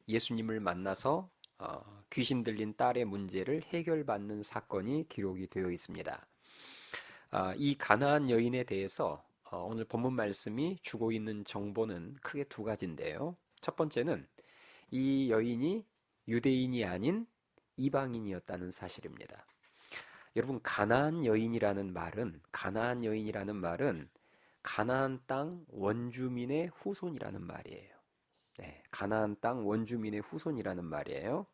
예수님을 만나서 귀신 들린 딸의 문제를 해결받는 사건이 기록이 되어 있습니다. 이 가나안 여인에 대해서 오늘 본문 말씀이 주고 있는 정보는 크게 두 가지인데요. 첫 번째는 이 여인이 유대인이 아닌 이방인이었다는 사실입니다. 여러분, 가나안 여인이라는 말은 가나안 땅 원주민의 후손이라는 말이에요. 네, 가나안 땅 원주민의 후손이라는 말이에요.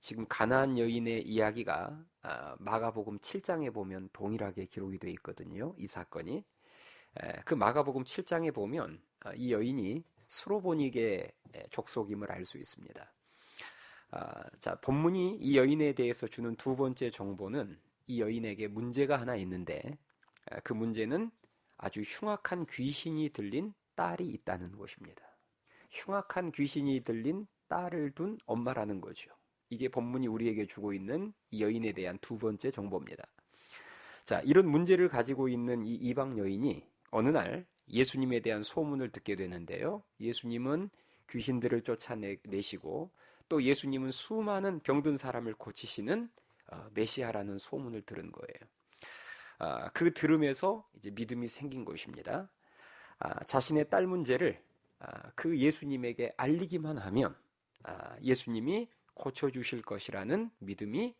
지금 가나안 여인의 이야기가 마가복음 7장에 보면 동일하게 기록이 되어 있거든요. 이 사건이. 그 마가복음 7장에 보면 이 여인이 수로보닉의 족속임을 알 수 있습니다. 자, 본문이 이 여인에 대해서 주는 두 번째 정보는 이 여인에게 문제가 하나 있는데 그 문제는 아주 흉악한 귀신이 들린 딸이 있다는 것입니다. 흉악한 귀신이 들린 딸을 둔 엄마라는 거죠. 이게 본문이 우리에게 주고 있는 이 여인에 대한 두 번째 정보입니다. 자, 이런 문제를 가지고 있는 이 이방 여인이 어느 날 예수님에 대한 소문을 듣게 되는데요. 예수님은 귀신들을 쫓아내시고 또 예수님은 수많은 병든 사람을 고치시는 메시아라는 소문을 들은 거예요. 그 들음에서 이제 믿음이 생긴 것입니다. 자신의 딸 문제를 그 예수님에게 알리기만 하면 예수님이 고쳐주실 것이라는 믿음이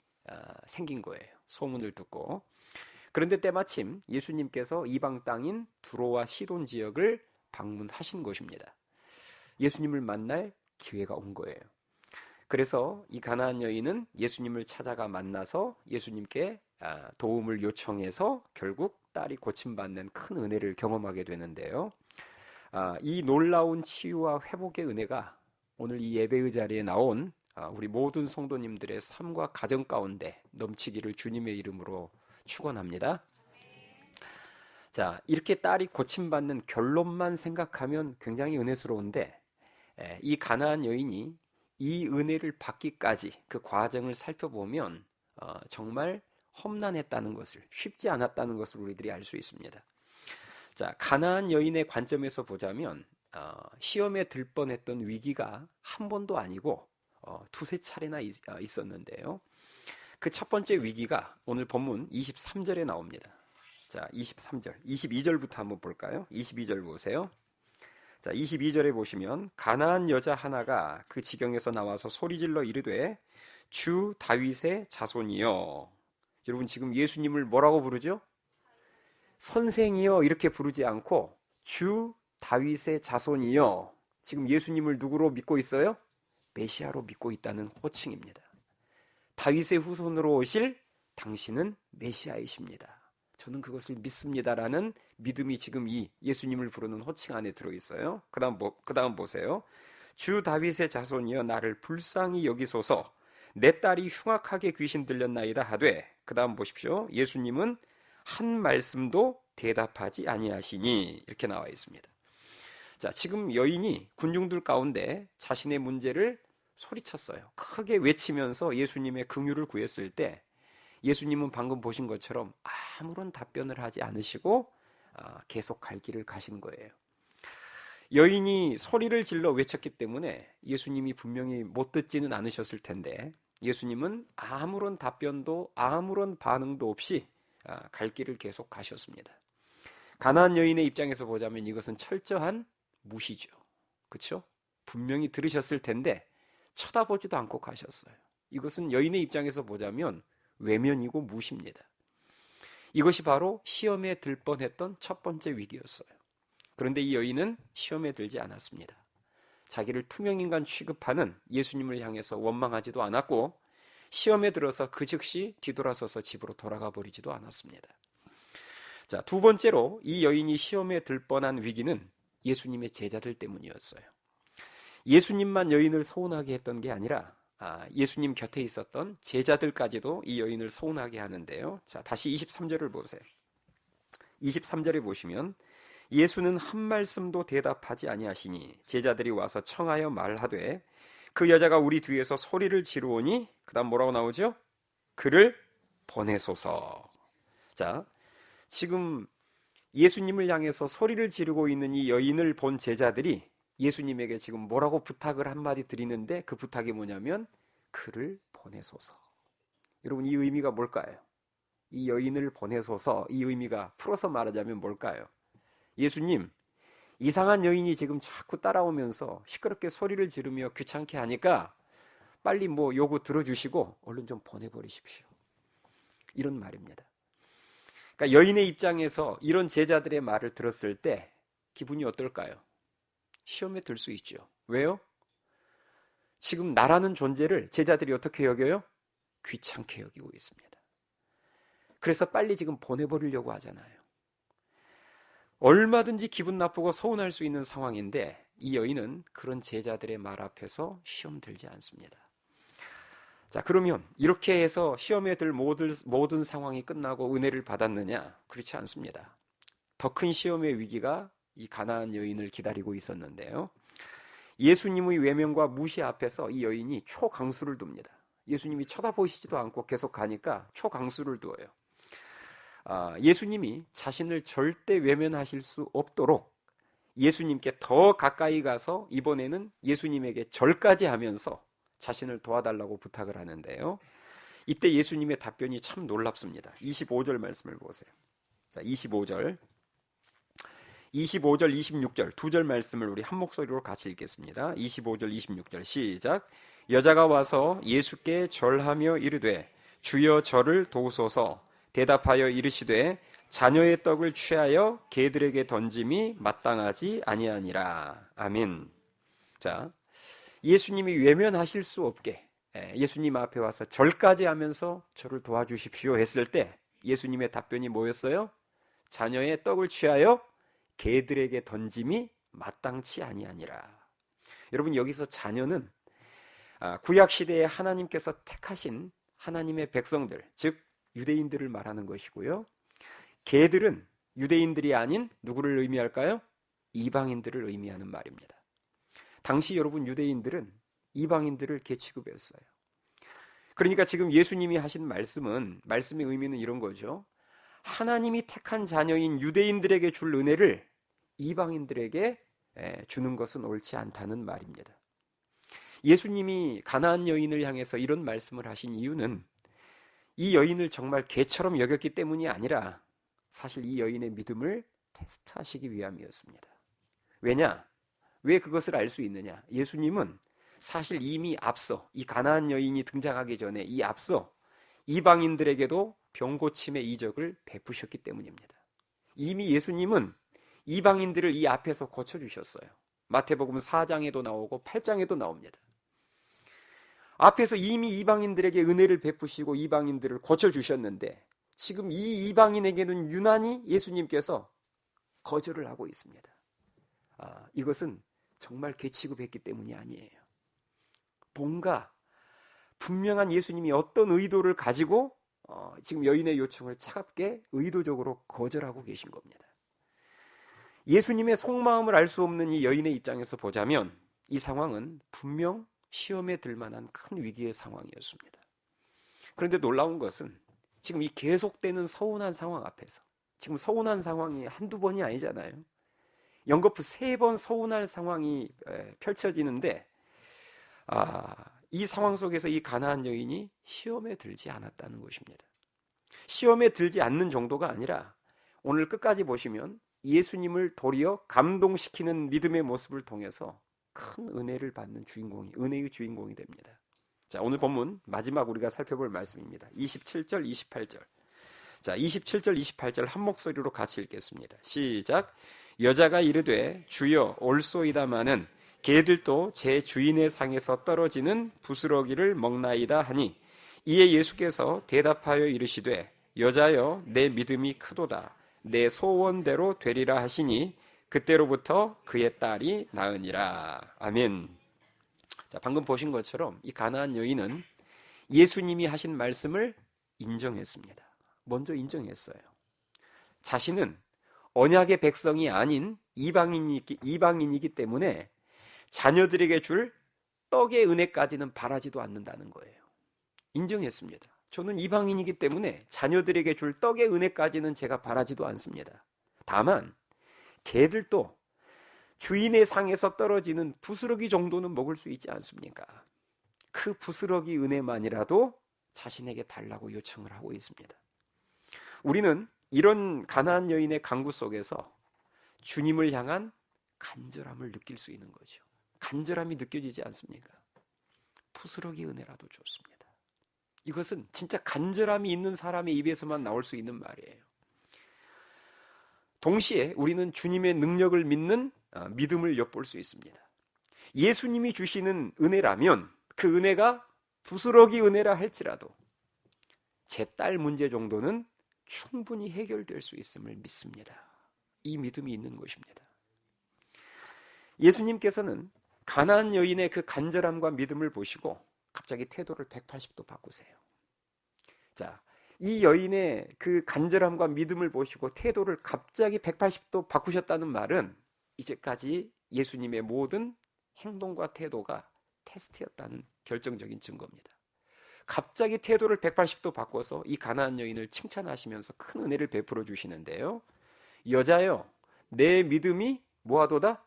생긴 거예요. 소문을 듣고. 그런데 때마침 예수님께서 이방 땅인 두로와 시돈 지역을 방문하신 것입니다. 예수님을 만날 기회가 온 거예요. 그래서 이 가나안 여인은 예수님을 찾아가 만나서 예수님께 도움을 요청해서 결국 딸이 고침받는 큰 은혜를 경험하게 되는데요. 이 놀라운 치유와 회복의 은혜가 오늘 이 예배의 자리에 나온 우리 모든 성도님들의 삶과 가정 가운데 넘치기를 주님의 이름으로 축원합니다. 자, 이렇게 딸이 고침받는 결론만 생각하면 굉장히 은혜스러운데 이 가나안 여인이 이 은혜를 받기까지 그 과정을 살펴보면 정말 험난했다는 것을, 쉽지 않았다는 것을 우리들이 알 수 있습니다. 자, 가나안 여인의 관점에서 보자면 시험에 들 뻔했던 위기가 한 번도 아니고 두세 차례나 있었는데요. 그 첫 번째 위기가 오늘 본문 23절에 나옵니다. 자, 23절, 22절부터 한번 볼까요? 22절 보세요. 자, 22절에 보시면 가나안 여자 하나가 그 지경에서 나와서 소리질러 이르되 주 다윗의 자손이여. 여러분, 지금 예수님을 뭐라고 부르죠? 선생이여 이렇게 부르지 않고 주 다윗의 자손이여. 지금 예수님을 누구로 믿고 있어요? 메시아로 믿고 있다는 호칭입니다. 다윗의 후손으로 오실 당신은 메시아이십니다. 저는 그것을 믿습니다라는 믿음이 지금 이 예수님을 부르는 호칭 안에 들어있어요. 그 다음 보세요. 주 다윗의 자손이여 나를 불쌍히 여기소서. 내 딸이 흉악하게 귀신 들렸나이다 하되, 그 다음 보십시오. 예수님은 한 말씀도 대답하지 아니하시니, 이렇게 나와 있습니다. 자, 지금 여인이 군중들 가운데 자신의 문제를 소리쳤어요. 크게 외치면서 예수님의 긍휼을 구했을 때 예수님은 방금 보신 것처럼 아무런 답변을 하지 않으시고 계속 갈 길을 가신 거예요. 여인이 소리를 질러 외쳤기 때문에 예수님이 분명히 못 듣지는 않으셨을 텐데 예수님은 아무런 답변도 아무런 반응도 없이 갈 길을 계속 가셨습니다. 가나안 여인의 입장에서 보자면 이것은 철저한 무시죠. 그렇죠? 분명히 들으셨을 텐데 쳐다보지도 않고 가셨어요. 이것은 여인의 입장에서 보자면 외면이고 무시입니다. 이것이 바로 시험에 들 뻔했던 첫 번째 위기였어요. 그런데 이 여인은 시험에 들지 않았습니다. 자기를 투명인간 취급하는 예수님을 향해서 원망하지도 않았고 시험에 들어서 그 즉시 뒤돌아서서 집으로 돌아가 버리지도 않았습니다. 자, 두 번째로 이 여인이 시험에 들 뻔한 위기는 예수님의 제자들 때문이었어요. 예수님만 여인을 서운하게 했던 게 아니라 예수님 곁에 있었던 제자들까지도 이 여인을 서운하게 하는데요. 자, 다시 23절을 보세요. 23절에 보시면 예수는 한 말씀도 대답하지 아니하시니 제자들이 와서 청하여 말하되 그 여자가 우리 뒤에서 소리를 지르오니 그 다음 뭐라고 나오죠? 그를 보내소서. 자, 지금 예수님을 향해서 소리를 지르고 있는 이 여인을 본 제자들이 예수님에게 지금 뭐라고 부탁을 한마디 드리는데, 그 부탁이 뭐냐면 그를 보내소서. 여러분, 이 의미가 뭘까요? 이 여인을 보내소서, 이 의미가 풀어서 말하자면 뭘까요? 예수님, 이상한 여인이 지금 자꾸 따라오면서 시끄럽게 소리를 지르며 귀찮게 하니까 빨리 뭐 요구 들어주시고 얼른 좀 보내버리십시오. 이런 말입니다. 그러니까 여인의 입장에서 이런 제자들의 말을 들었을 때 기분이 어떨까요? 시험에 들 수 있죠. 왜요? 지금 나라는 존재를 제자들이 어떻게 여겨요? 귀찮게 여기고 있습니다. 그래서 빨리 지금 보내버리려고 하잖아요. 얼마든지 기분 나쁘고 서운할 수 있는 상황인데 이 여인은 그런 제자들의 말 앞에서 시험 들지 않습니다. 자, 그러면 이렇게 해서 시험에 들 모든 상황이 끝나고 은혜를 받았느냐? 그렇지 않습니다. 더 큰 시험의 위기가 이 가나안 여인을 기다리고 있었는데요. 예수님의 외면과 무시 앞에서 이 여인이 초강수를 둡니다. 예수님이 쳐다보시지도 않고 계속 가니까 초강수를 두어요. 예수님이 자신을 절대 외면하실 수 없도록 예수님께 더 가까이 가서 이번에는 예수님에게 절까지 하면서 자신을 도와달라고 부탁을 하는데요. 이때 예수님의 답변이 참 놀랍습니다. 25절 말씀을 보세요. 자, 25절, 26절 두 절 말씀을 우리 한 목소리로 같이 읽겠습니다. 25절, 26절 시작. 여자가 와서 예수께 절하며 이르되 주여 저를 도우소서. 대답하여 이르시되 자녀의 떡을 취하여 개들에게 던짐이 마땅하지 아니하니라. 아멘. 자, 예수님이 외면하실 수 없게 예수님 앞에 와서 절까지 하면서 저를 도와주십시오 했을 때 예수님의 답변이 뭐였어요? 자녀의 떡을 취하여 개들에게 던짐이 마땅치 아니하니라. 여러분, 여기서 자녀는 구약 시대에 하나님께서 택하신 하나님의 백성들, 즉 유대인들을 말하는 것이고요. 개들은 유대인들이 아닌 누구를 의미할까요? 이방인들을 의미하는 말입니다. 당시 여러분, 유대인들은 이방인들을 개 취급했어요. 그러니까 지금 예수님이 하신 말씀의 의미는 이런 거죠. 하나님이 택한 자녀인 유대인들에게 줄 은혜를 이방인들에게 주는 것은 옳지 않다는 말입니다. 예수님이 가나안 여인을 향해서 이런 말씀을 하신 이유는 이 여인을 정말 개처럼 여겼기 때문이 아니라 사실 이 여인의 믿음을 테스트하시기 위함이었습니다. 왜냐? 왜 그것을 알 수 있느냐? 예수님은 사실 이미 앞서 이 가나안 여인이 등장하기 전에 이 앞서 이방인들에게도 병고침의 이적을 베푸셨기 때문입니다. 이미 예수님은 이방인들을 이 앞에서 고쳐주셨어요. 마태복음 4장에도 나오고 8장에도 나옵니다. 앞에서 이미 이방인들에게 은혜를 베푸시고 이방인들을 고쳐주셨는데 지금 이 이방인에게는 유난히 예수님께서 거절을 하고 있습니다. 이것은 정말 개 취급했기 때문이 아니에요. 뭔가 분명한 예수님이 어떤 의도를 가지고 지금 여인의 요청을 차갑게 의도적으로 거절하고 계신 겁니다. 예수님의 속마음을 알 수 없는 이 여인의 입장에서 보자면 이 상황은 분명 시험에 들 만한 큰 위기의 상황이었습니다. 그런데 놀라운 것은 지금 이 계속되는 서운한 상황 앞에서, 지금 서운한 상황이 한두 번이 아니잖아요. 연거푸 3번 서운할 상황이 펼쳐지는데 이 상황 속에서 이 가나안 여인이 시험에 들지 않았다는 것입니다. 시험에 들지 않는 정도가 아니라 오늘 끝까지 보시면 예수님을 도리어 감동시키는 믿음의 모습을 통해서 큰 은혜를 받는 주인공이, 은혜의 주인공이 됩니다. 자, 오늘 본문 마지막 우리가 살펴볼 말씀입니다. 27절, 28절. 자, 27절, 28절 한 목소리로 같이 읽겠습니다. 시작. 여자가 이르되 주여 올소이다마는 개들도 제 주인의 상에서 떨어지는 부스러기를 먹나이다 하니 이에 예수께서 대답하여 이르시되 여자여 내 믿음이 크도다. 내 소원대로 되리라 하시니 그때로부터 그의 딸이 나으니라. 아멘. 자, 방금 보신 것처럼 이 가나안 여인은 예수님이 하신 말씀을 인정했습니다. 먼저 인정했어요. 자신은 언약의 백성이 아닌 이방인이기 때문에 자녀들에게 줄 떡의 은혜까지는 바라지도 않는다는 거예요. 인정했습니다. 저는 이방인이기 때문에 자녀들에게 줄 떡의 은혜까지는 제가 바라지도 않습니다. 다만 개들도 주인의 상에서 떨어지는 부스러기 정도는 먹을 수 있지 않습니까? 그 부스러기 은혜만이라도 자신에게 달라고 요청을 하고 있습니다. 우리는 이런 가나안 여인의 간구 속에서 주님을 향한 간절함을 느낄 수 있는 거죠. 간절함이 느껴지지 않습니까? 부스러기 은혜라도 좋습니다. 이것은 진짜 간절함이 있는 사람의 입에서만 나올 수 있는 말이에요. 동시에 우리는 주님의 능력을 믿는 믿음을 엿볼 수 있습니다. 예수님이 주시는 은혜라면 그 은혜가 부스러기 은혜라 할지라도 제 딸 문제 정도는 충분히 해결될 수 있음을 믿습니다. 이 믿음이 있는 것입니다. 예수님께서는 가나안 여인의 그 간절함과 믿음을 보시고 갑자기 태도를 180도 바꾸세요. 자, 이 여인의 그 간절함과 믿음을 보시고 태도를 갑자기 180도 바꾸셨다는 말은 이제까지 예수님의 모든 행동과 태도가 테스트였다는 결정적인 증거입니다. 갑자기 태도를 180도 바꿔서 이 가나안 여인을 칭찬하시면서 큰 은혜를 베풀어 주시는데요. 여자여, 내 믿음이 뭐하도다?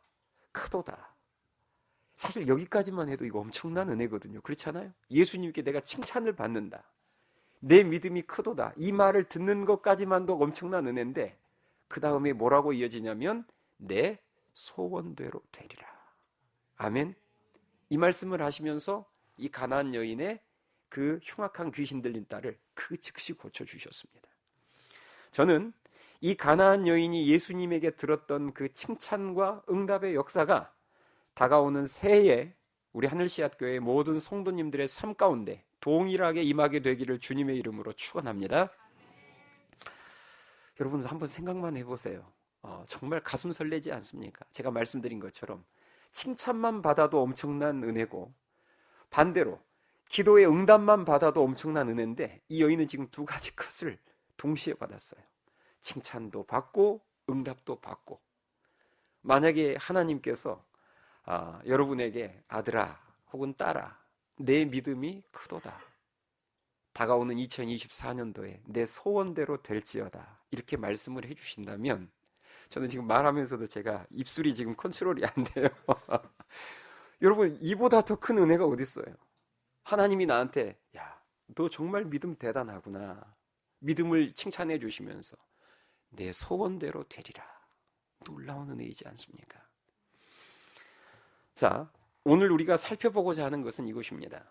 크도다. 사실 여기까지만 해도 이거 엄청난 은혜거든요. 그렇지 않아요? 예수님께 내가 칭찬을 받는다. 내 믿음이 크도다. 이 말을 듣는 것까지만도 엄청난 은혜인데 그 다음에 뭐라고 이어지냐면 내 소원대로 되리라. 아멘. 이 말씀을 하시면서 이 가나안 여인의 그 흉악한 귀신 들린 딸을 그 즉시 고쳐주셨습니다. 저는 이 가나안 여인이 예수님에게 들었던 그 칭찬과 응답의 역사가 다가오는 새해에 우리 하늘씨앗교회 모든 성도님들의 삶 가운데 동일하게 임하게 되기를 주님의 이름으로 축원합니다. 여러분 한번 생각만 해보세요. 정말 가슴 설레지 않습니까? 제가 말씀드린 것처럼 칭찬만 받아도 엄청난 은혜고 반대로 기도의 응답만 받아도 엄청난 은혜인데 이 여인은 지금 두 가지 것을 동시에 받았어요. 칭찬도 받고 응답도 받고. 만약에 하나님께서 여러분에게 아들아 혹은 딸아 내 믿음이 크도다. 다가오는 2024년도에 내 소원대로 될지어다. 이렇게 말씀을 해주신다면 저는 지금 말하면서도 제가 입술이 지금 컨트롤이 안 돼요. 여러분 이보다 더 큰 은혜가 어디 있어요? 하나님이 나한테 야, 너 정말 믿음 대단하구나. 믿음을 칭찬해 주시면서 내 소원대로 되리라. 놀라운 은혜이지 않습니까? 자, 오늘 우리가 살펴보고자 하는 것은 이것입니다.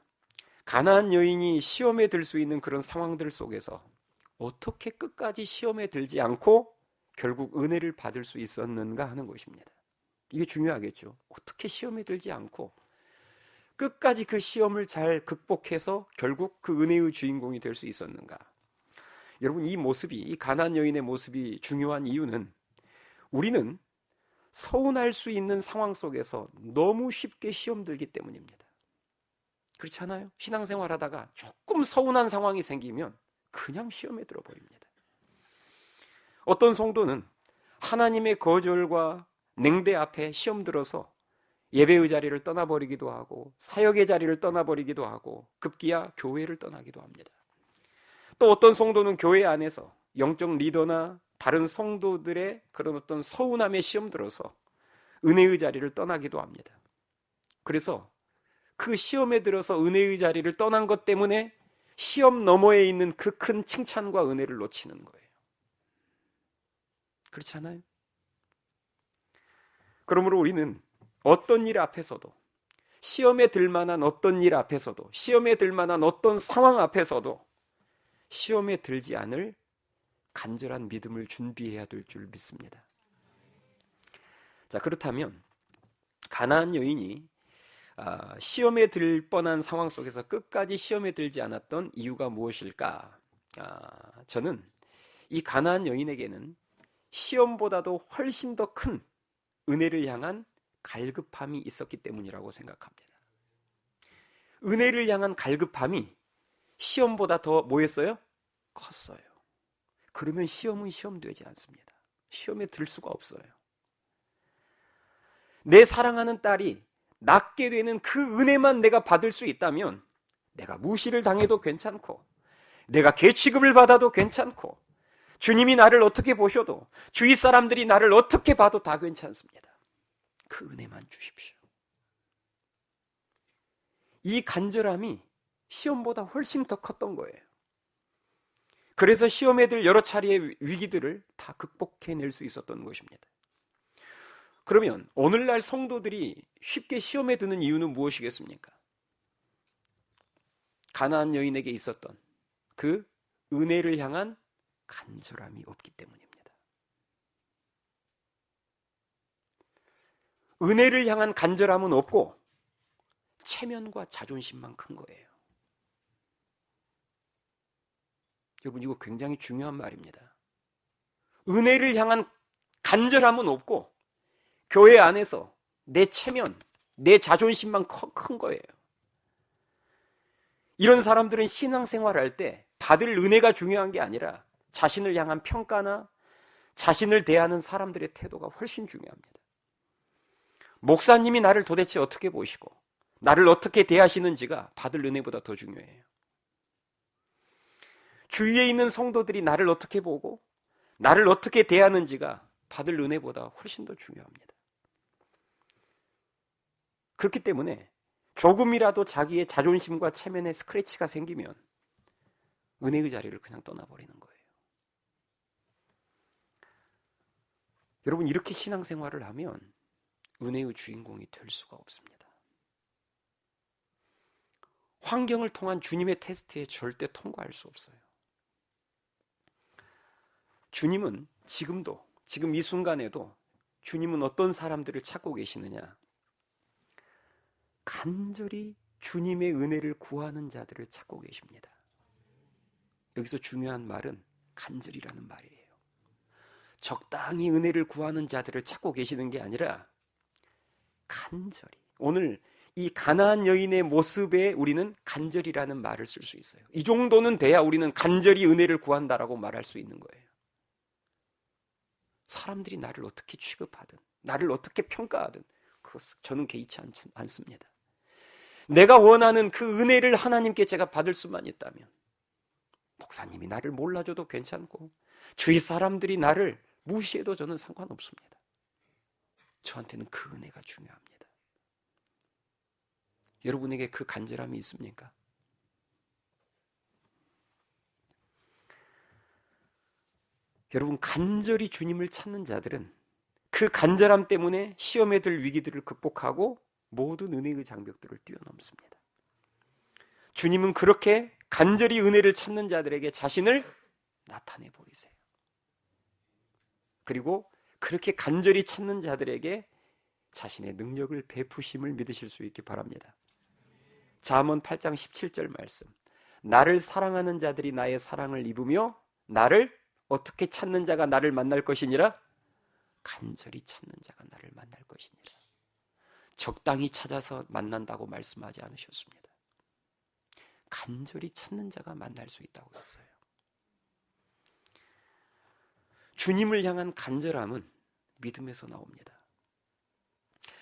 가나안 여인이 시험에 들 수 있는 그런 상황들 속에서 어떻게 끝까지 시험에 들지 않고 결국 은혜를 받을 수 있었는가 하는 것입니다. 이게 중요하겠죠. 어떻게 시험에 들지 않고 끝까지 그 시험을 잘 극복해서 결국 그 은혜의 주인공이 될 수 있었는가? 여러분 이 모습이, 이 가나안 여인의 모습이 중요한 이유는 우리는 서운할 수 있는 상황 속에서 너무 쉽게 시험 들기 때문입니다. 그렇지 않아요? 신앙생활 하다가 조금 서운한 상황이 생기면 그냥 시험에 들어버립니다. 어떤 성도는 하나님의 거절과 냉대 앞에 시험 들어서 예배의 자리를 떠나버리기도 하고 사역의 자리를 떠나버리기도 하고 급기야 교회를 떠나기도 합니다. 또 어떤 성도는 교회 안에서 영적 리더나 다른 성도들의 그런 어떤 서운함에 시험 들어서 은혜의 자리를 떠나기도 합니다. 그래서 그 시험에 들어서 은혜의 자리를 떠난 것 때문에 시험 너머에 있는 그 큰 칭찬과 은혜를 놓치는 거예요. 그렇지 않아요? 그러므로 우리는 어떤 일 앞에서도 시험에 들 만한 어떤 일 앞에서도 시험에 들 만한 어떤 상황 앞에서도 시험에 들지 않을 간절한 믿음을 준비해야 될 줄 믿습니다. 자, 그렇다면 가나안 여인이 시험에 들 뻔한 상황 속에서 끝까지 시험에 들지 않았던 이유가 무엇일까? 저는 이 가나안 여인에게는 시험보다도 훨씬 더 큰 은혜를 향한 갈급함이 있었기 때문이라고 생각합니다. 은혜를 향한 갈급함이 시험보다 더 뭐였어요? 컸어요. 그러면 시험은 시험되지 않습니다. 시험에 들 수가 없어요. 내 사랑하는 딸이 낫게 되는 그 은혜만 내가 받을 수 있다면 내가 무시를 당해도 괜찮고 내가 계취급을 받아도 괜찮고 주님이 나를 어떻게 보셔도, 주위 사람들이 나를 어떻게 봐도 다 괜찮습니다. 그 은혜만 주십시오. 이 간절함이 시험보다 훨씬 더 컸던 거예요. 그래서 시험에 들 여러 차례의 위기들을 다 극복해낼 수 있었던 것입니다. 그러면 오늘날 성도들이 쉽게 시험에 드는 이유는 무엇이겠습니까? 가나안 여인에게 있었던 그 은혜를 향한 간절함이 없기 때문입니다. 은혜를 향한 간절함은 없고 체면과 자존심만 큰 거예요. 여러분, 이거 굉장히 중요한 말입니다. 은혜를 향한 간절함은 없고 교회 안에서 내 체면, 내 자존심만 큰 거예요. 이런 사람들은 신앙생활할 때 받을 은혜가 중요한 게 아니라 자신을 향한 평가나 자신을 대하는 사람들의 태도가 훨씬 중요합니다. 목사님이 나를 도대체 어떻게 보시고 나를 어떻게 대하시는지가 받을 은혜보다 더 중요해요. 주위에 있는 성도들이 나를 어떻게 보고 나를 어떻게 대하는지가 받을 은혜보다 훨씬 더 중요합니다. 그렇기 때문에 조금이라도 자기의 자존심과 체면에 스크래치가 생기면 은혜의 자리를 그냥 떠나버리는 거예요. 여러분, 이렇게 신앙생활을 하면 은혜의 주인공이 될 수가 없습니다. 환경을 통한 주님의 테스트에 절대 통과할 수 없어요. 주님은 지금도, 지금 이 순간에도 주님은 어떤 사람들을 찾고 계시느냐? 간절히 주님의 은혜를 구하는 자들을 찾고 계십니다. 여기서 중요한 말은 간절이라는 말이에요. 적당히 은혜를 구하는 자들을 찾고 계시는 게 아니라 간절히. 오늘 이 가나안 여인의 모습에 우리는 간절이라는 말을 쓸 수 있어요. 이 정도는 돼야 우리는 간절히 은혜를 구한다라고 말할 수 있는 거예요. 사람들이 나를 어떻게 취급하든 나를 어떻게 평가하든 그것 저는 개의치 않습니다. 내가 원하는 그 은혜를 하나님께 제가 받을 수만 있다면 목사님이 나를 몰라줘도 괜찮고 주위 사람들이 나를 무시해도 저는 상관없습니다. 저한테는 그 은혜가 중요합니다. 여러분에게 그 간절함이 있습니까? 여러분, 간절히 주님을 찾는 자들은 그 간절함 때문에 시험에 들 위기들을 극복하고 모든 은혜의 장벽들을 뛰어넘습니다. 주님은 그렇게 간절히 은혜를 찾는 자들에게 자신을 나타내 보이세요. 그리고 그렇게 간절히 찾는 자들에게 자신의 능력을 베푸심을 믿으실 수 있기 바랍니다. 잠언 8장 17절 말씀. 나를 사랑하는 자들이 나의 사랑을 입으며 나를 어떻게 찾는 자가 나를 만날 것이니라? 간절히 찾는 자가 나를 만날 것이니라. 적당히 찾아서 만난다고 말씀하지 않으셨습니다. 간절히 찾는 자가 만날 수 있다고 했어요. 주님을 향한 간절함은 믿음에서 나옵니다.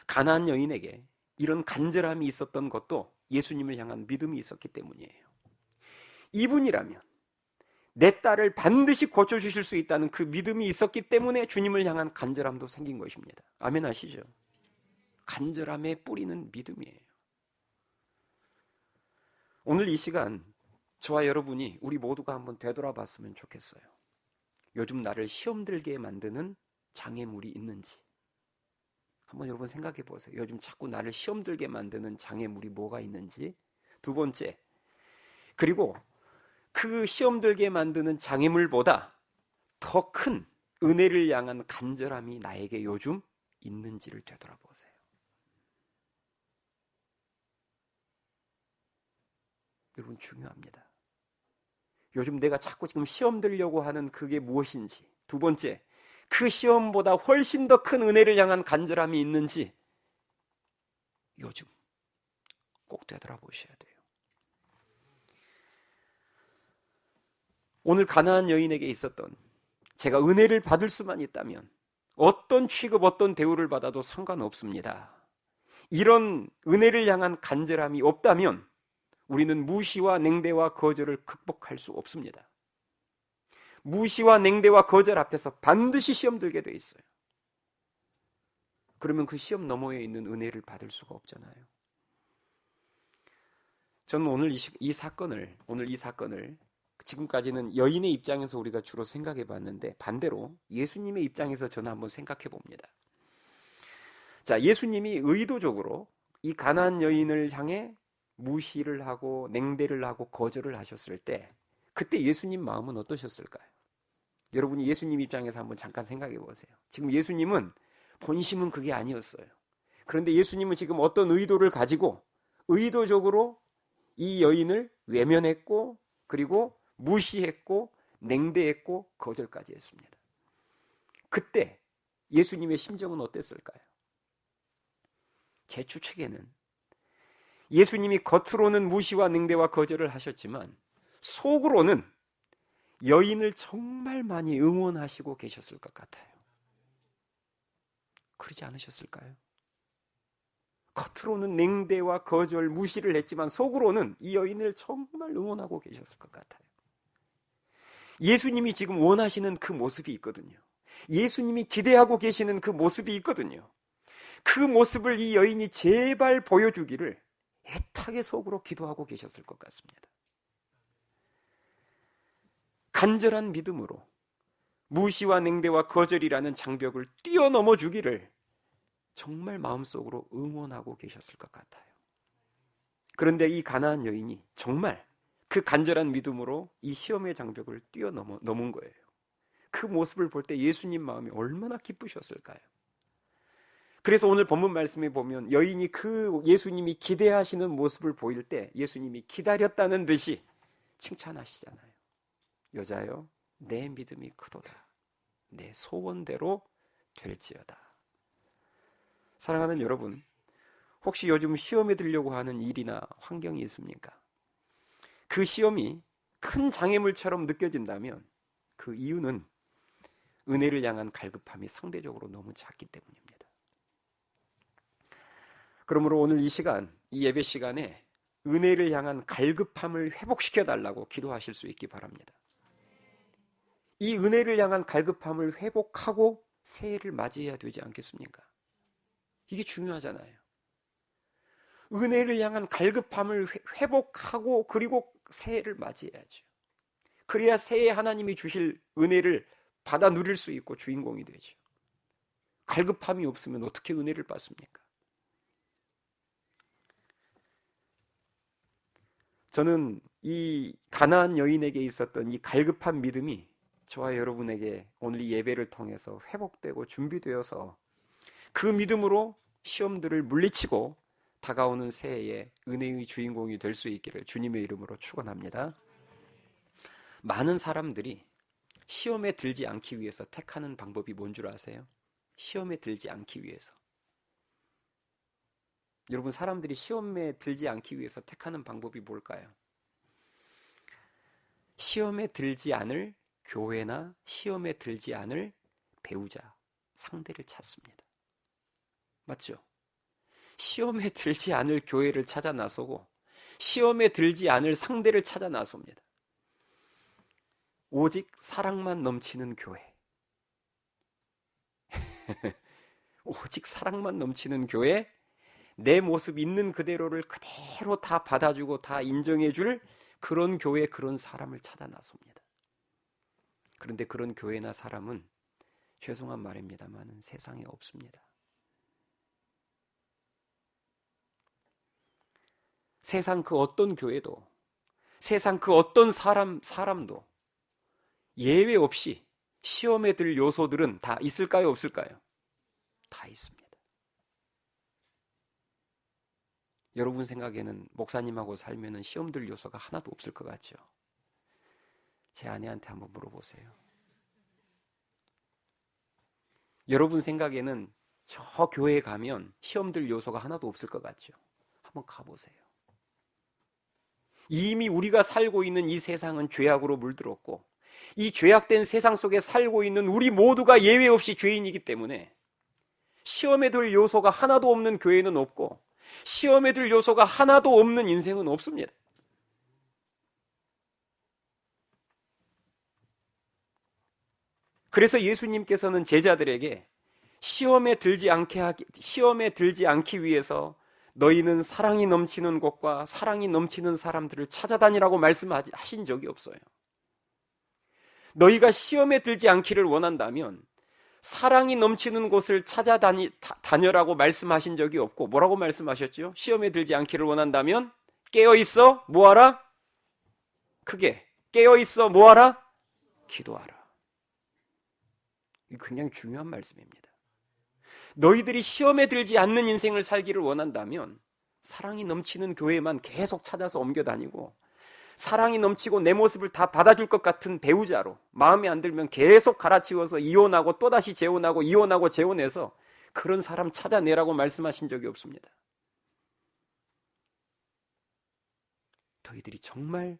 가나안 여인에게 이런 간절함이 있었던 것도 예수님을 향한 믿음이 있었기 때문이에요. 이분이라면 내 딸을 반드시 고쳐주실 수 있다는 그 믿음이 있었기 때문에 주님을 향한 간절함도 생긴 것입니다. 아멘 하시죠? 간절함의 뿌리는 믿음이에요. 오늘 이 시간 저와 여러분이 우리 모두가 한번 되돌아봤으면 좋겠어요. 요즘 나를 시험 들게 만드는 장애물이 있는지 한번 여러분 생각해 보세요. 요즘 자꾸 나를 시험 들게 만드는 장애물이 뭐가 있는지. 두 번째, 그리고 그 시험 들게 만드는 장애물보다 더 큰 은혜를 향한 간절함이 나에게 요즘 있는지를 되돌아보세요. 여러분, 중요합니다. 요즘 내가 자꾸 지금 시험 들려고 하는 그게 무엇인지. 두 번째, 그 시험보다 훨씬 더 큰 은혜를 향한 간절함이 있는지 요즘 꼭 되돌아보셔야 돼요. 오늘 가나안 여인에게 있었던, 제가 은혜를 받을 수만 있다면 어떤 취급, 어떤 대우를 받아도 상관없습니다. 이런 은혜를 향한 간절함이 없다면 우리는 무시와 냉대와 거절을 극복할 수 없습니다. 무시와 냉대와 거절 앞에서 반드시 시험 들게 돼 있어요. 그러면 그 시험 너머에 있는 은혜를 받을 수가 없잖아요. 저는 오늘 이 사건을 지금까지는 여인의 입장에서 우리가 주로 생각해 봤는데, 반대로 예수님의 입장에서 저는 한번 생각해 봅니다. 자, 예수님이 의도적으로 이 가나안 여인을 향해 무시를 하고 냉대를 하고 거절을 하셨을 때, 그때 예수님 마음은 어떠셨을까요? 여러분이 예수님 입장에서 한번 잠깐 생각해 보세요. 지금 예수님은 본심은 그게 아니었어요. 그런데 예수님은 지금 어떤 의도를 가지고 의도적으로 이 여인을 외면했고, 그리고 무시했고, 냉대했고, 거절까지 했습니다. 그때 예수님의 심정은 어땠을까요? 제 추측에는 예수님이 겉으로는 무시와 냉대와 거절을 하셨지만 속으로는 여인을 정말 많이 응원하시고 계셨을 것 같아요. 그러지 않으셨을까요? 겉으로는 냉대와 거절, 무시를 했지만 속으로는 이 여인을 정말 응원하고 계셨을 것 같아요. 예수님이 지금 원하시는 그 모습이 있거든요. 예수님이 기대하고 계시는 그 모습이 있거든요. 그 모습을 이 여인이 제발 보여주기를 애타게 속으로 기도하고 계셨을 것 같습니다. 간절한 믿음으로 무시와 냉대와 거절이라는 장벽을 뛰어넘어 주기를 정말 마음속으로 응원하고 계셨을 것 같아요. 그런데 이 가나안 여인이 정말 그 간절한 믿음으로 이 시험의 장벽을 뛰어넘은 거예요. 그 모습을 볼 때 예수님 마음이 얼마나 기쁘셨을까요? 그래서 오늘 본문 말씀에 보면 여인이 그 예수님이 기대하시는 모습을 보일 때 예수님이 기다렸다는 듯이 칭찬하시잖아요. 여자여, 내 믿음이 크도다. 내 소원대로 될지어다. 사랑하는 여러분, 혹시 요즘 시험에 들려고 하는 일이나 환경이 있습니까? 그 시험이 큰 장애물처럼 느껴진다면 그 이유는 은혜를 향한 갈급함이 상대적으로 너무 작기 때문입니다. 그러므로 오늘 이 시간, 이 예배 시간에 은혜를 향한 갈급함을 회복시켜 달라고 기도하실 수 있기 바랍니다. 이 은혜를 향한 갈급함을 회복하고 새해를 맞이해야 되지 않겠습니까? 이게 중요하잖아요. 은혜를 향한 갈급함을 회복하고 그리고 새해를 맞이해야죠. 그래야 새해 하나님이 주실 은혜를 받아 누릴 수 있고 주인공이 되죠. 갈급함이 없으면 어떻게 은혜를 받습니까? 저는 이 가나안 여인에게 있었던 이 갈급한 믿음이 저와 여러분에게 오늘 이 예배를 통해서 회복되고 준비되어서 그 믿음으로 시험들을 물리치고 다가오는 새해에 은혜의 주인공이 될 수 있기를 주님의 이름으로 축원합니다. 많은 사람들이 시험에 들지 않기 위해서 택하는 방법이 뭔 줄 아세요? 시험에 들지 않기 위해서. 여러분, 사람들이 시험에 들지 않기 위해서 택하는 방법이 뭘까요? 시험에 들지 않을 교회나 시험에 들지 않을 배우자, 상대를 찾습니다. 맞죠? 시험에 들지 않을 교회를 찾아 나서고 시험에 들지 않을 상대를 찾아 나섭니다. 오직 사랑만 넘치는 교회. 오직 사랑만 넘치는 교회, 내 모습 있는 그대로를 그대로 다 받아주고 다 인정해줄 그런 교회, 그런 사람을 찾아 나섭니다. 그런데 그런 교회나 사람은 죄송한 말입니다만 세상에 없습니다. 세상 그 어떤 교회도, 세상 그 어떤 사람도 예외 없이 시험에 들 요소들은 다 있을까요, 없을까요? 다 있습니다. 여러분 생각에는 목사님하고 살면은 시험 들 요소가 하나도 없을 것 같죠? 제 아내한테 한번 물어보세요. 여러분 생각에는 저 교회에 가면 시험 들 요소가 하나도 없을 것 같죠? 한번 가보세요. 이미 우리가 살고 있는 이 세상은 죄악으로 물들었고 이 죄악된 세상 속에 살고 있는 우리 모두가 예외 없이 죄인이기 때문에 시험에 들 요소가 하나도 없는 교회는 없고 시험에 들 요소가 하나도 없는 인생은 없습니다. 그래서 예수님께서는 제자들에게 시험에 들지 않기 위해서 너희는 사랑이 넘치는 곳과 사랑이 넘치는 사람들을 찾아다니라고 말씀하신 적이 없어요. 너희가 시험에 들지 않기를 원한다면 사랑이 넘치는 곳을 다녀라고 말씀하신 적이 없고, 뭐라고 말씀하셨죠? 시험에 들지 않기를 원한다면 깨어있어 뭐하라? 크게 깨어있어 뭐하라? 기도하라. 이거 굉장히 중요한 말씀입니다. 너희들이 시험에 들지 않는 인생을 살기를 원한다면 사랑이 넘치는 교회만 계속 찾아서 옮겨다니고, 사랑이 넘치고 내 모습을 다 받아줄 것 같은 배우자로 마음에 안 들면 계속 갈아치워서 이혼하고 또다시 재혼하고 이혼하고 재혼해서 그런 사람 찾아내라고 말씀하신 적이 없습니다. 너희들이 정말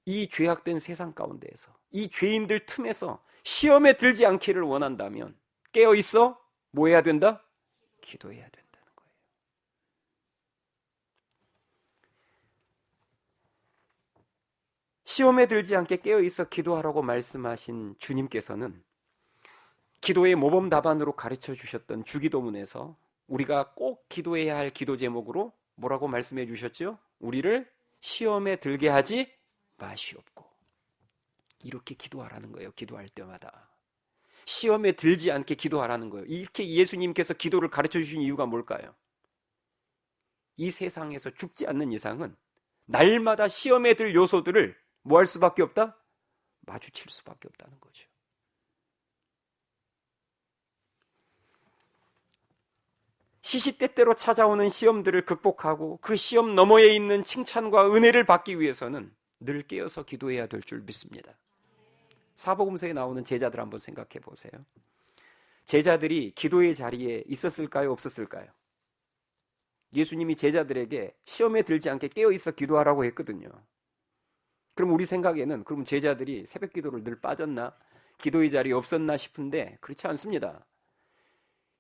이 죄악된 세상 가운데에서, 이 죄인들 틈에서 시험에 들지 않기를 원한다면 깨어있어 뭐 해야 된다? 기도해야 된다는 거예요. 시험에 들지 않게 깨어있어 기도하라고 말씀하신 주님께서는 기도의 모범 답안으로 가르쳐 주셨던 주기도문에서 우리가 꼭 기도해야 할 기도 제목으로 뭐라고 말씀해 주셨죠? 우리를 시험에 들게 하지 마시옵고. 이렇게 기도하라는 거예요. 기도할 때마다 시험에 들지 않게 기도하라는 거예요. 이렇게 예수님께서 기도를 가르쳐 주신 이유가 뭘까요? 이 세상에서 죽지 않는 이상은 날마다 시험에 들 요소들을 뭐 할 수밖에 없다? 마주칠 수밖에 없다는 거죠. 시시때때로 찾아오는 시험들을 극복하고 그 시험 너머에 있는 칭찬과 은혜를 받기 위해서는 늘 깨어서 기도해야 될 줄 믿습니다. 사복음서에 나오는 제자들 한번 생각해 보세요. 제자들이 기도의 자리에 있었을까요? 없었을까요? 예수님이 제자들에게 시험에 들지 않게 깨어있어 기도하라고 했거든요. 그럼 우리 생각에는 그럼 제자들이 새벽 기도를 늘 빠졌나? 기도의 자리에 없었나 싶은데 그렇지 않습니다.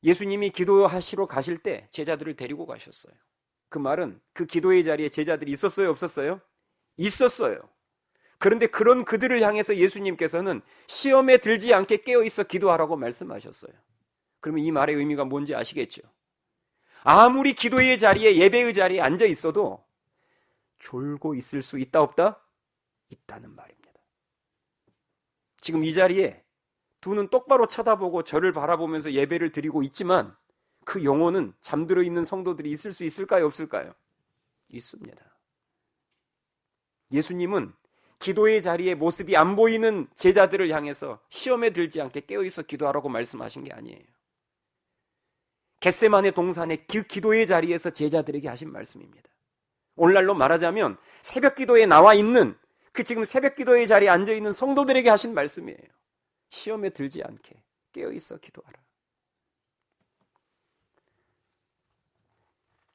예수님이 기도하시러 가실 때 제자들을 데리고 가셨어요. 그 말은 그 기도의 자리에 제자들이 있었어요? 없었어요? 있었어요. 그런데 그런 그들을 향해서 예수님께서는 시험에 들지 않게 깨어있어 기도하라고 말씀하셨어요. 그러면 이 말의 의미가 뭔지 아시겠죠? 아무리 기도의 자리에, 예배의 자리에 앉아 있어도 졸고 있을 수 있다 없다? 있다는 말입니다. 지금 이 자리에 두 눈 똑바로 쳐다보고 저를 바라보면서 예배를 드리고 있지만 그 영혼은 잠들어 있는 성도들이 있을 수 있을까요? 없을까요? 있습니다. 예수님은 기도의 자리에 모습이 안 보이는 제자들을 향해서 시험에 들지 않게 깨어있어 기도하라고 말씀하신 게 아니에요. 겟세마네 동산의 기도의 자리에서 제자들에게 하신 말씀입니다. 오늘날로 말하자면 새벽 기도에 나와 있는 지금 새벽 기도의 자리에 앉아있는 성도들에게 하신 말씀이에요. 시험에 들지 않게 깨어있어 기도하라.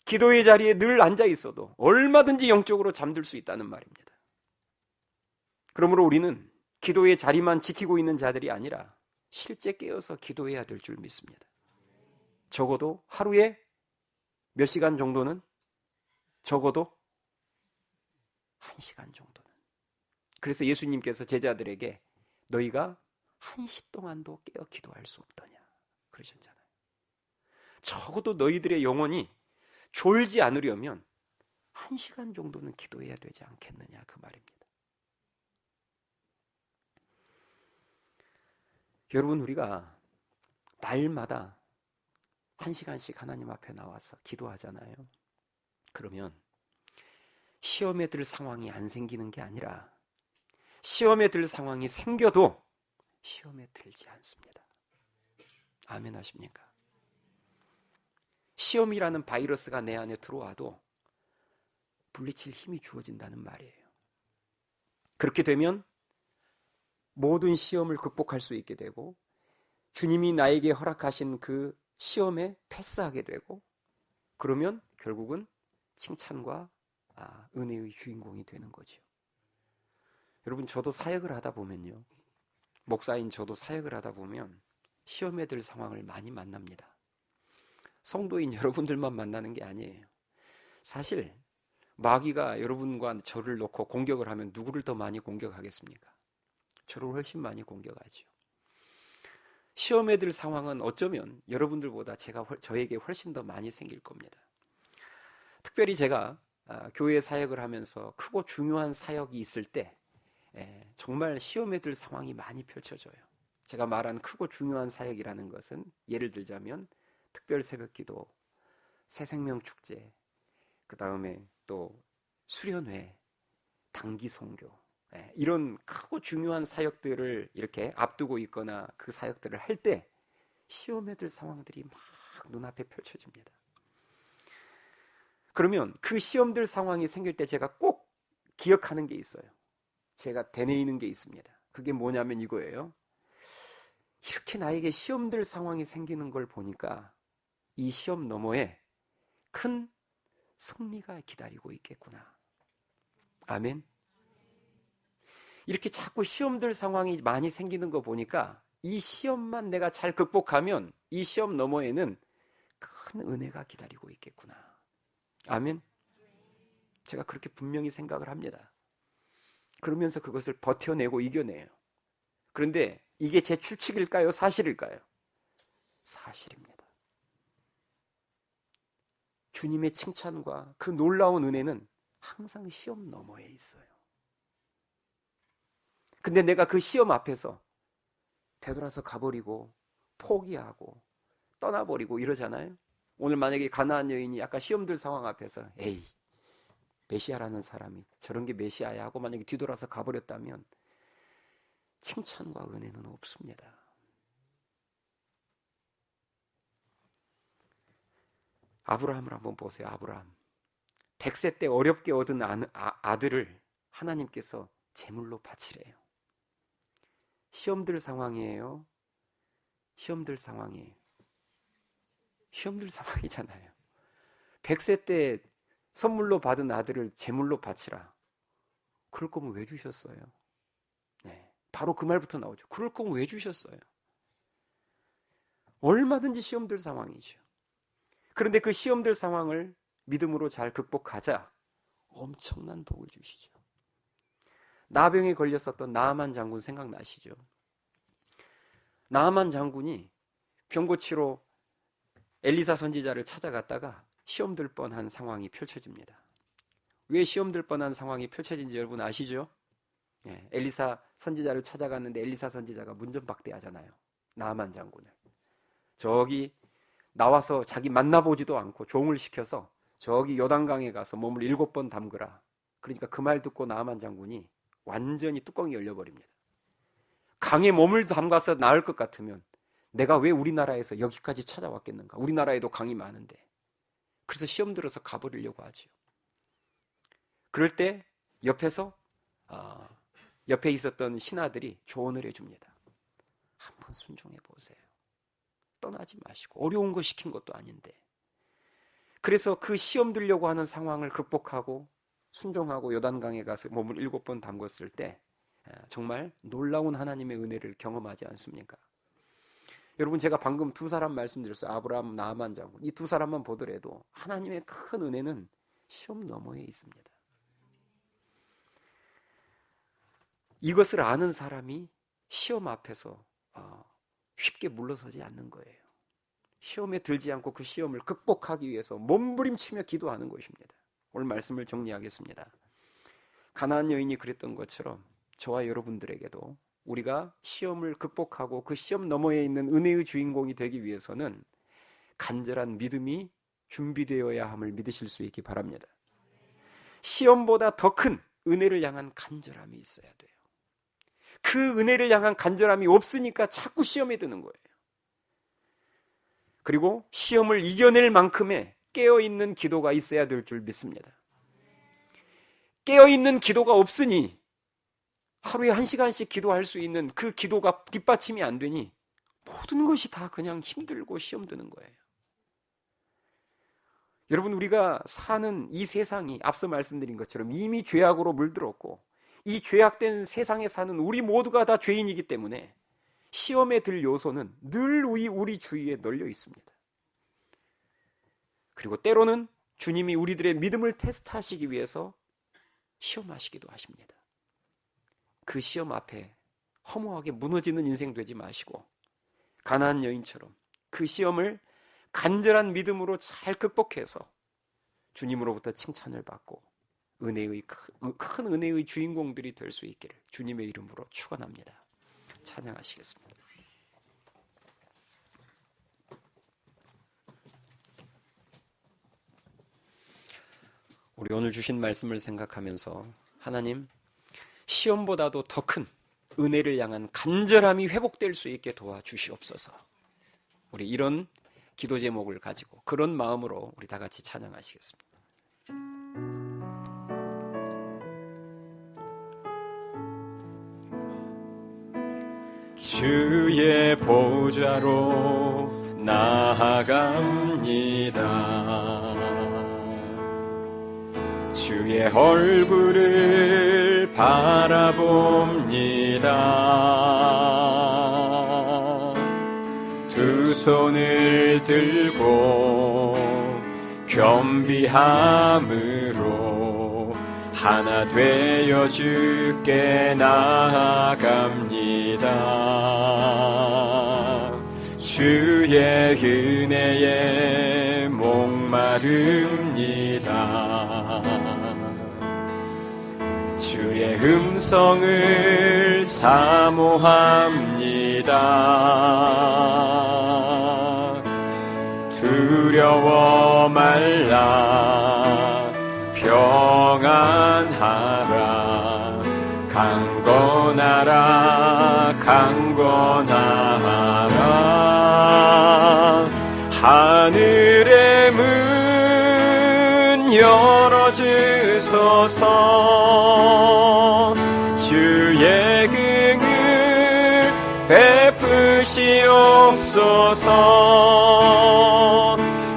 기도의 자리에 늘 앉아있어도 얼마든지 영적으로 잠들 수 있다는 말입니다. 그러므로 우리는 기도의 자리만 지키고 있는 자들이 아니라 실제 깨어서 기도해야 될 줄 믿습니다. 적어도 하루에 몇 시간 정도는? 적어도 1시간 정도는. 그래서 예수님께서 제자들에게 너희가 1시 동안도 깨어 기도할 수 없더냐 그러셨잖아요. 적어도 너희들의 영혼이 졸지 않으려면 1시간 정도는 기도해야 되지 않겠느냐 그 말입니다. 여러분, 우리가 날마다 1시간씩 하나님 앞에 나와서 기도하잖아요. 그러면 시험에 들 상황이 안 생기는 게 아니라 시험에 들 상황이 생겨도 시험에 들지 않습니다. 아멘 하십니까? 시험이라는 바이러스가 내 안에 들어와도 물리칠 힘이 주어진다는 말이에요. 그렇게 되면 모든 시험을 극복할 수 있게 되고 주님이 나에게 허락하신 그 시험에 패스하게 되고 그러면 결국은 칭찬과 은혜의 주인공이 되는 거죠. 여러분, 저도 사역을 하다 보면요, 목사인 저도 사역을 하다 보면 시험에 들 상황을 많이 만납니다. 성도인 여러분들만 만나는 게 아니에요. 사실 마귀가 여러분과 저를 놓고 공격을 하면 누구를 더 많이 공격하겠습니까? 저를 훨씬 많이 공격하죠. 시험에 들 상황은 어쩌면 여러분들보다 저에게 훨씬 더 많이 생길 겁니다. 특별히 제가 교회 사역을 하면서 크고 중요한 사역이 있을 때 정말 시험에 들 상황이 많이 펼쳐져요. 제가 말한 크고 중요한 사역이라는 것은 예를 들자면 특별 새벽기도, 새생명 축제, 그 다음에 또 수련회, 단기 선교, 이런 크고 중요한 사역들을 이렇게 앞두고 있거나 그 사역들을 할 때 시험에 들 상황들이 막 눈앞에 펼쳐집니다. 그러면 그 시험들 상황이 생길 때 제가 꼭 기억하는 게 있어요. 제가 되뇌이는 게 있습니다. 그게 뭐냐면 이거예요. 이렇게 나에게 시험들 상황이 생기는 걸 보니까 이 시험 너머에 큰 승리가 기다리고 있겠구나. 아멘. 이렇게 자꾸 시험들 상황이 많이 생기는 거 보니까 이 시험만 내가 잘 극복하면 이 시험 너머에는 큰 은혜가 기다리고 있겠구나. 아멘. 제가 그렇게 분명히 생각을 합니다. 그러면서 그것을 버텨내고 이겨내요. 그런데 이게 제 추측일까요? 사실일까요? 사실입니다. 주님의 칭찬과 그 놀라운 은혜는 항상 시험 너머에 있어요. 근데 내가 그 시험 앞에서 되돌아서 가버리고 포기하고 떠나버리고 이러잖아요. 오늘 만약에 가나안 여인이 아까 시험들 상황 앞에서 에이, 메시아라는 사람이 저런 게 메시아야 하고 만약에 뒤돌아서 가버렸다면 칭찬과 은혜는 없습니다. 아브라함을 한번 보세요. 아브라함 100세 때 어렵게 얻은 아들을 하나님께서 제물로 바치래요. 시험들 상황이에요. 시험들 상황이에요. 시험들 상황이잖아요. 100세 때 선물로 받은 아들을 제물로 바치라. 그럴 거면 왜 주셨어요? 네, 바로 그 말부터 나오죠. 그럴 거면 왜 주셨어요? 얼마든지 시험들 상황이죠. 그런데 그 시험들 상황을 믿음으로 잘 극복하자 엄청난 복을 주시죠. 나병에 걸렸었던 나아만 장군 생각나시죠? 나아만 장군이 병 고치러 엘리사 선지자를 찾아갔다가 시험 들 뻔한 상황이 펼쳐집니다. 왜 시험 들 뻔한 상황이 펼쳐진지 여러분 아시죠? 엘리사 선지자를 찾아갔는데 엘리사 선지자가 문전박대하잖아요. 나아만 장군을. 저기 나와서 자기 만나보지도 않고 종을 시켜서 저기 요단강에 가서 몸을 7번 담그라. 그러니까 그 말 듣고 나아만 장군이 완전히 뚜껑이 열려버립니다. 강에 몸을 담가서 나을 것 같으면 내가 왜 우리나라에서 여기까지 찾아왔겠는가? 우리나라에도 강이 많은데. 그래서 시험 들어서 가버리려고 하죠. 그럴 때 옆에서 옆에 있었던 신하들이 조언을 해줍니다. 한번 순종해 보세요. 떠나지 마시고 어려운 거 시킨 것도 아닌데. 그래서 그 시험 들려고 하는 상황을 극복하고 순종하고 요단강에 가서 몸을 7번 담궜을 때 정말 놀라운 하나님의 은혜를 경험하지 않습니까? 여러분 제가 방금 두 사람 말씀드렸어요. 아브라함, 나아만 장군. 이 두 사람만 보더라도 하나님의 큰 은혜는 시험 너머에 있습니다. 이것을 아는 사람이 시험 앞에서 쉽게 물러서지 않는 거예요. 시험에 들지 않고 그 시험을 극복하기 위해서 몸부림치며 기도하는 것입니다. 오늘 말씀을 정리하겠습니다. 가나안 여인이 그랬던 것처럼 저와 여러분들에게도 우리가 시험을 극복하고 그 시험 너머에 있는 은혜의 주인공이 되기 위해서는 간절한 믿음이 준비되어야 함을 믿으실 수 있기 바랍니다. 시험보다 더 큰 은혜를 향한 간절함이 있어야 돼요. 그 은혜를 향한 간절함이 없으니까 자꾸 시험에 드는 거예요. 그리고 시험을 이겨낼 만큼의 깨어있는 기도가 있어야 될 줄 믿습니다. 깨어있는 기도가 없으니 하루에 1시간씩 기도할 수 있는 그 기도가 뒷받침이 안 되니 모든 것이 다 그냥 힘들고 시험 드는 거예요. 여러분 우리가 사는 이 세상이 앞서 말씀드린 것처럼 이미 죄악으로 물들었고 이 죄악된 세상에 사는 우리 모두가 다 죄인이기 때문에 시험에 들 요소는 늘 우리 주위에 널려 있습니다. 그리고 때로는 주님이 우리들의 믿음을 테스트하시기 위해서 시험하시기도 하십니다. 그 시험 앞에 허무하게 무너지는 인생 되지 마시고 가나안 여인처럼 그 시험을 간절한 믿음으로 잘 극복해서 주님으로부터 칭찬을 받고 큰 은혜의 주인공들이 될 수 있기를 주님의 이름으로 축원합니다. 찬양하시겠습니다. 우리 오늘 주신 말씀을 생각하면서 하나님, 시험보다도 더 큰 은혜를 향한 간절함이 회복될 수 있게 도와주시옵소서. 우리 이런 기도 제목을 가지고 그런 마음으로 우리 다 같이 찬양하시겠습니다. 주의 보좌로 나아갑니다. 주의 얼굴을 바라봅니다. 두 손을 들고 겸비함으로 하나 되어 주께 나아갑니다. 주의 은혜에 목마릅니다. 주의 음성을 사모합니다. 두려워 말라 평안하라 강건하라 강건하라. 하늘의 문 열어주소서. 주의 긍휼 베푸시옵소서.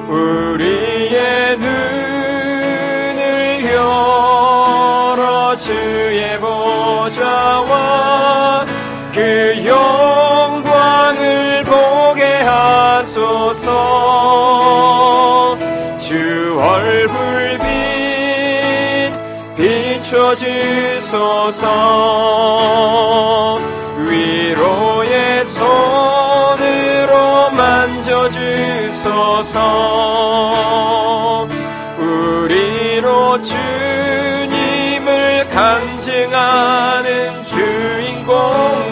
우리의 눈을 열어 주의 보좌와 그 영광을 보게 하소서. 주 얼굴빛 비춰주소서. 위로의 손으로 만져주소서. 우리로 주님을 간증하는 주인공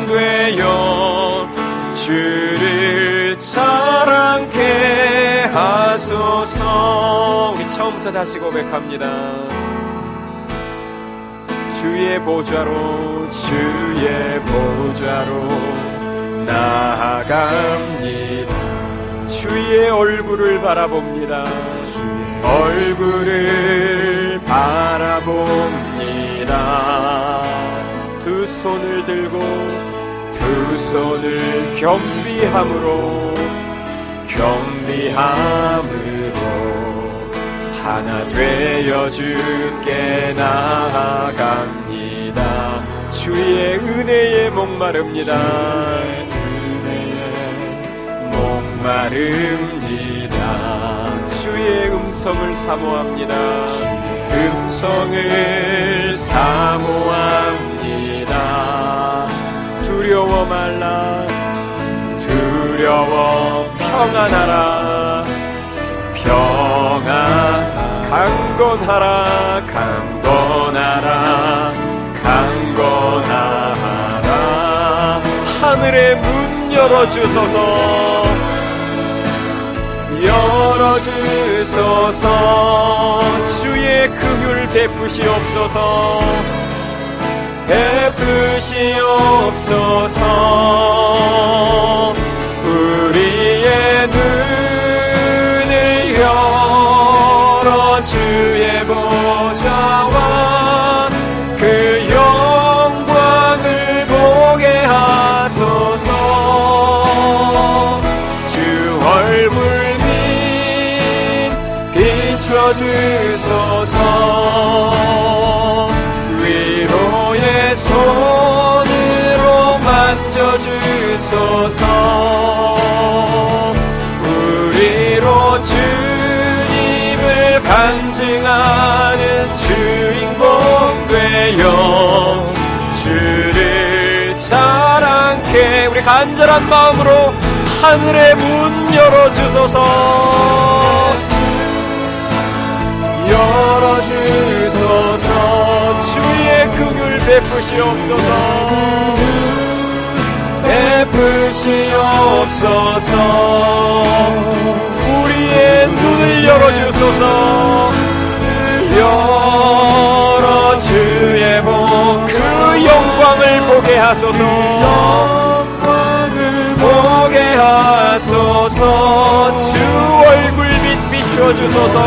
되어 주를 자랑케 하소서. 우리 처음부터 다시 고백합니다. 주의 보좌로 나아갑니다. 주의 얼굴을 바라봅니다. 주의 얼굴을 바라봅니다. 두 손을 들고 두 손을 겸비함으로 하나 되어 주께 나아갑니다. 주의 은혜에 목마릅니다. 주의 음성을 사모합니다. 음성을 사모합니다. 두려워 말라 평안하라 강건하라 하늘의 문 열어주소서. 주의 긍휼 베푸시옵소서. 우리의 눈을 열어 주의 보좌와 그 영광을 보게 하소서. 주 얼굴빛 비춰주소서. 위로의 손으로 만져주소서. 우리로 주님을 간증하는 주인공 되어 주를 자랑케. 우리 간절한 마음으로 하늘의 문 열어주소서. 열어주소서. 주의 긍휼 베푸시옵소서. 베푸시옵소서. 우리의 눈을 열어주소서. 열어 주의 복 그 영광을 보게 하소서. 보게 하소서. 주 얼굴빛 비춰주소서.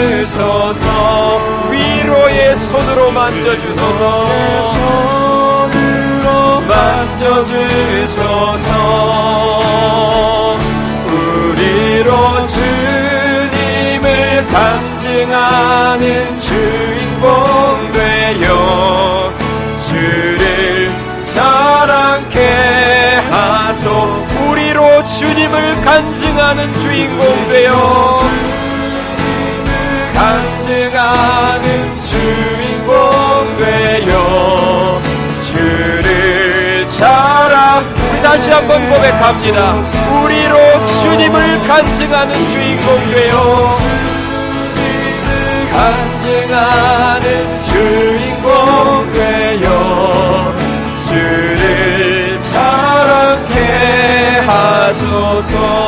비춰주소서. 위로의 손으로 만져주소서. 만져주소서. 우리로 주님을 간증하는 주인공 되어 주를 자랑케 하소. 우리로 주님을 간증하는 주인공 되어 간증하는 주인공 되어 주를 자랑. 우리 다시 한번 고백합니다. 우리로 주님을 간증하는 주인공 되어 간증하는 주인공 되어 주를 자랑케 하소서.